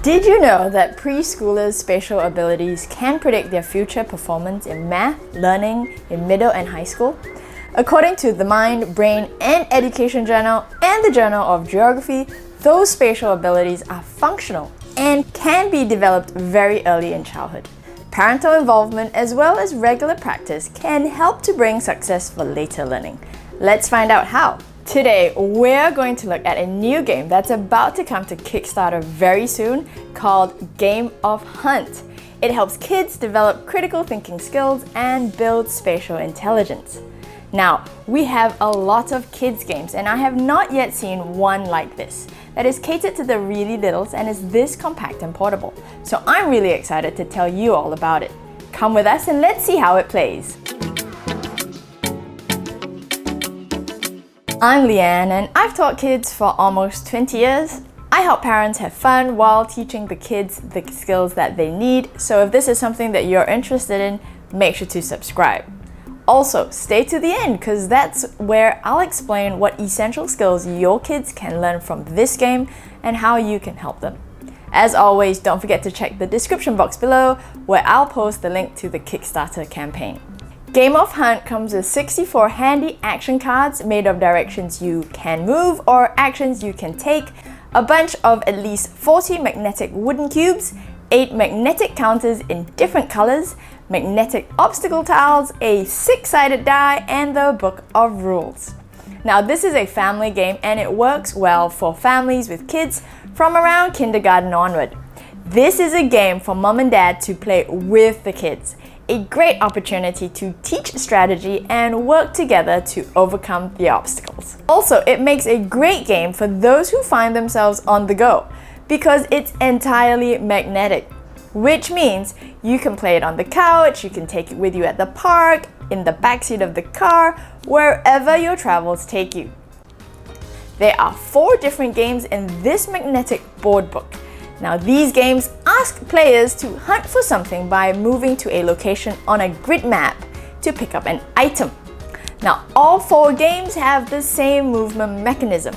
Did you know that preschoolers' spatial abilities can predict their future performance in math learning in middle and high school? According to the Mind, Brain and Education Journal and the Journal of Geography, those spatial abilities are functional and can be developed very early in childhood. Parental involvement as well as regular practice can help to bring success for later learning. Let's find out how. Today, we're going to look at a new game that's about to come to Kickstarter very soon called Game of Hunt. It helps kids develop critical thinking skills and build spatial intelligence. Now, we have a lot of kids games and I have not yet seen one like this that is catered to the really littles and is this compact and portable. So I'm really excited to tell you all about it. Come with us and let's see how it plays. I'm Leanne and I've taught kids for almost 20 years. I help parents have fun while teaching the kids the skills that they need, so if this is something that you're interested in, make sure to subscribe. Also, stay to the end because that's where I'll explain what essential skills your kids can learn from this game and how you can help them. As always, don't forget to check the description box below where I'll post the link to the Kickstarter campaign. Game of Hunt comes with 64 handy action cards made of directions you can move or actions you can take, a bunch of at least 40 magnetic wooden cubes, 8 magnetic counters in different colors, magnetic obstacle tiles, a 6-sided die, and the book of rules. Now this is a family game and it works well for families with kids from around kindergarten onward. This is a game for mom and dad to play with the kids. A great opportunity to teach strategy and work together to overcome the obstacles. Also, it makes a great game for those who find themselves on the go because it's entirely magnetic, which means you can play it on the couch, you can take it with you at the park, in the backseat of the car, wherever your travels take you. There are 4 different games in this magnetic board book. Now these games ask players to hunt for something by moving to a location on a grid map to pick up an item. Now all 4 games have the same movement mechanism.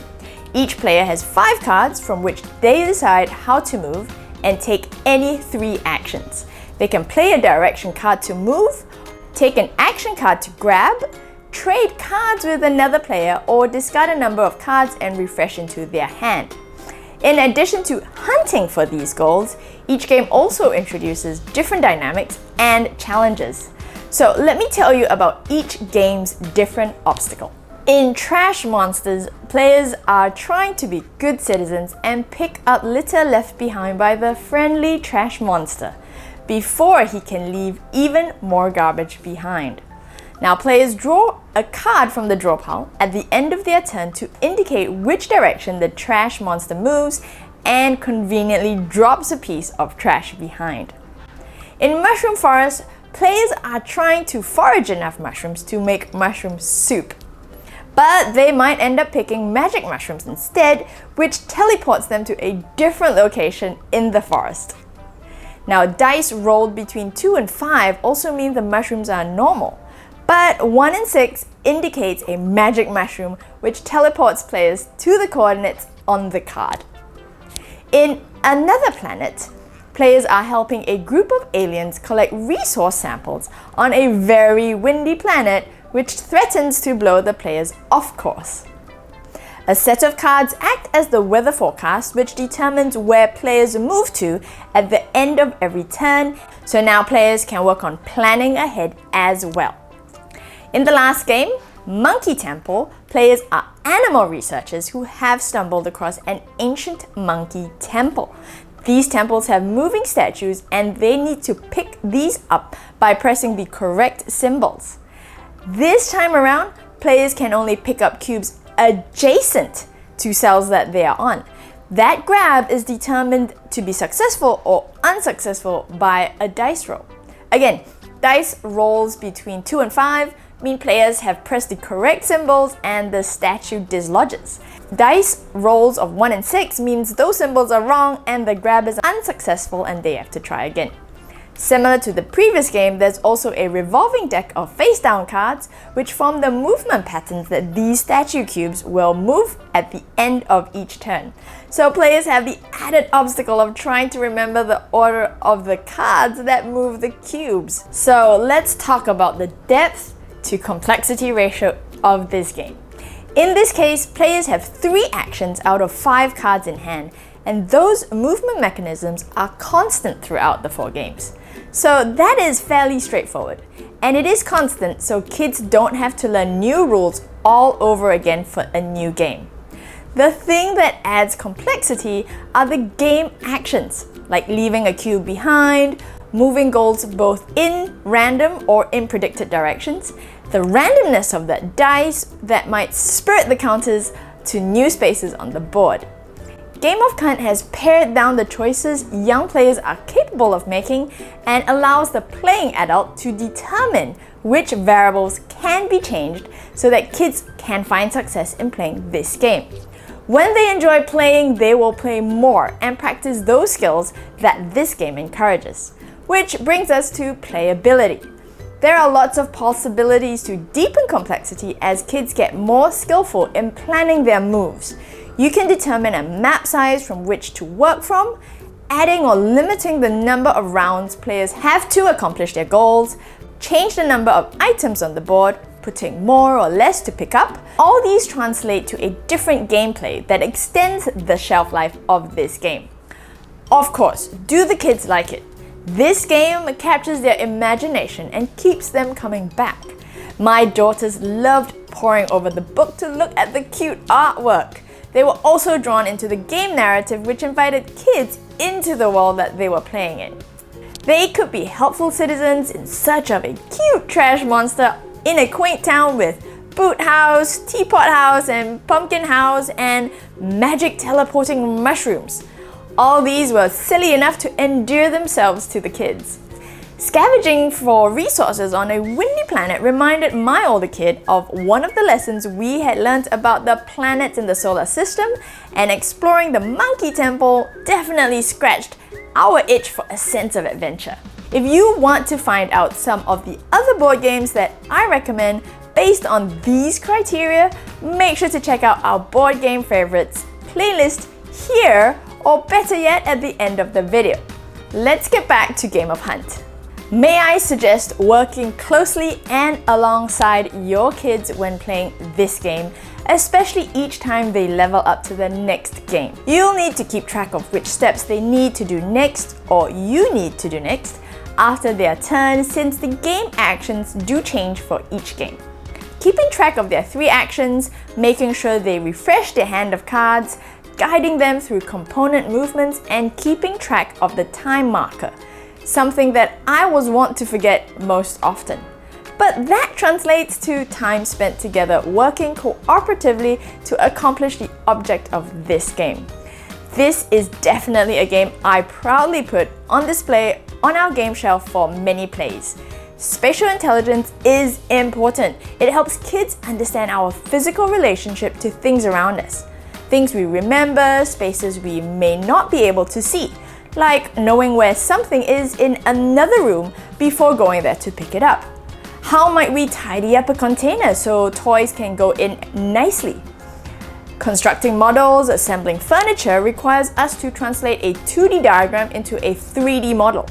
Each player has 5 cards from which they decide how to move and take any 3 actions. They can play a direction card to move, take an action card to grab, trade cards with another player, or discard a number of cards and refresh into their hand. In addition to hunting for these goals, each game also introduces different dynamics and challenges. So let me tell you about each game's different obstacle. In Trash Monsters, players are trying to be good citizens and pick up litter left behind by the friendly trash monster before he can leave even more garbage behind. Now players draw a card from the draw pile at the end of their turn to indicate which direction the trash monster moves and conveniently drops a piece of trash behind. In Mushroom Forest, players are trying to forage enough mushrooms to make mushroom soup. But they might end up picking magic mushrooms instead, which teleports them to a different location in the forest. Now dice rolled between 2 and 5 also mean the mushrooms are normal. But 1 and 6 indicates a magic mushroom which teleports players to the coordinates on the card. In Another Planet, players are helping a group of aliens collect resource samples on a very windy planet which threatens to blow the players off course. A set of cards act as the weather forecast which determines where players move to at the end of every turn, so now players can work on planning ahead as well. In the last game, Monkey Temple, players are animal researchers who have stumbled across an ancient monkey temple. These temples have moving statues and they need to pick these up by pressing the correct symbols. This time around, players can only pick up cubes adjacent to cells that they are on. That grab is determined to be successful or unsuccessful by a dice roll. Again, dice rolls between 2 and 5 mean players have pressed the correct symbols and the statue dislodges. Dice rolls of 1 and 6 means those symbols are wrong and the grab is unsuccessful and they have to try again. Similar to the previous game, there's also a revolving deck of face-down cards which form the movement patterns that these statue cubes will move at the end of each turn. So players have the added obstacle of trying to remember the order of the cards that move the cubes. So let's talk about the depth to complexity ratio of this game. In this case, players have 3 actions out of 5 cards in hand, and those movement mechanisms are constant throughout the 4 games. So that is fairly straightforward, and it is constant so kids don't have to learn new rules all over again for a new game. The thing that adds complexity are the game actions, like leaving a cube behind, moving goals both in random or in predicted directions, the randomness of that dice that might spirit the counters to new spaces on the board. Game of Cunt has pared down the choices young players are capable of making and allows the playing adult to determine which variables can be changed so that kids can find success in playing this game. When they enjoy playing, they will play more and practice those skills that this game encourages. Which brings us to playability. There are lots of possibilities to deepen complexity as kids get more skillful in planning their moves. You can determine a map size from which to work from, adding or limiting the number of rounds players have to accomplish their goals, change the number of items on the board, putting more or less to pick up. All these translate to a different gameplay that extends the shelf life of this game. Of course, do the kids like it? This game captures their imagination and keeps them coming back. My daughters loved poring over the book to look at the cute artwork. They were also drawn into the game narrative, which invited kids into the world that they were playing in. They could be helpful citizens in search of a cute trash monster in a quaint town with boot house, teapot house, and pumpkin house, and magic teleporting mushrooms. All these were silly enough to endear themselves to the kids. Scavenging for resources on a windy planet reminded my older kid of one of the lessons we had learnt about the planets in the solar system, and exploring the monkey temple definitely scratched our itch for a sense of adventure. If you want to find out some of the other board games that I recommend based on these criteria, make sure to check out our board game favorites playlist here, or better yet, at the end of the video. Let's get back to Game of Hunt. May I suggest working closely and alongside your kids when playing this game, especially each time they level up to the next game. You'll need to keep track of which steps they need to do next, or you need to do next, after their turn, since the game actions do change for each game. Keeping track of their 3 actions, making sure they refresh their hand of cards, guiding them through component movements, and keeping track of the time marker, something that I was wont to forget most often. But that translates to time spent together working cooperatively to accomplish the object of this game. This is definitely a game I proudly put on display on our game shelf for many plays. Spatial intelligence is important. It helps kids understand our physical relationship to things around us. Things we remember, spaces we may not be able to see, like knowing where something is in another room before going there to pick it up. How might we tidy up a container so toys can go in nicely? Constructing models, assembling furniture requires us to translate a 2D diagram into a 3D model.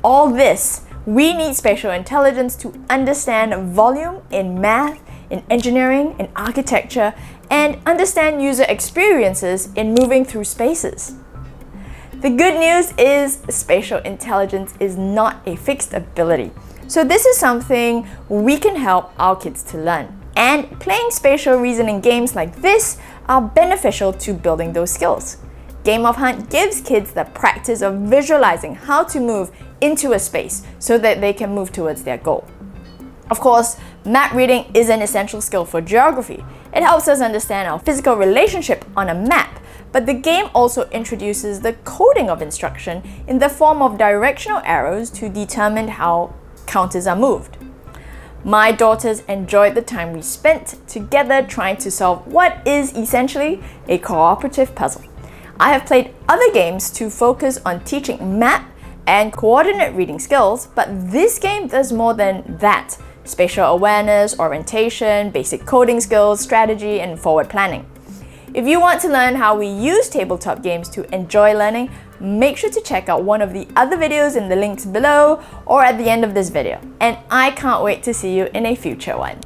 All this, we need spatial intelligence to understand volume in math, in engineering, in architecture, and understand user experiences in moving through spaces. The good news is spatial intelligence is not a fixed ability. So this is something we can help our kids to learn. And playing spatial reasoning games like this are beneficial to building those skills. Game of Hunt gives kids the practice of visualizing how to move into a space so that they can move towards their goal. Of course, map reading is an essential skill for geography. It helps us understand our physical relationship on a map, but the game also introduces the coding of instruction in the form of directional arrows to determine how counters are moved. My daughters enjoyed the time we spent together trying to solve what is essentially a cooperative puzzle. I have played other games to focus on teaching map and coordinate reading skills, but this game does more than that. Spatial awareness, orientation, basic coding skills, strategy, and forward planning. If you want to learn how we use tabletop games to enjoy learning, make sure to check out one of the other videos in the links below or at the end of this video. And I can't wait to see you in a future one.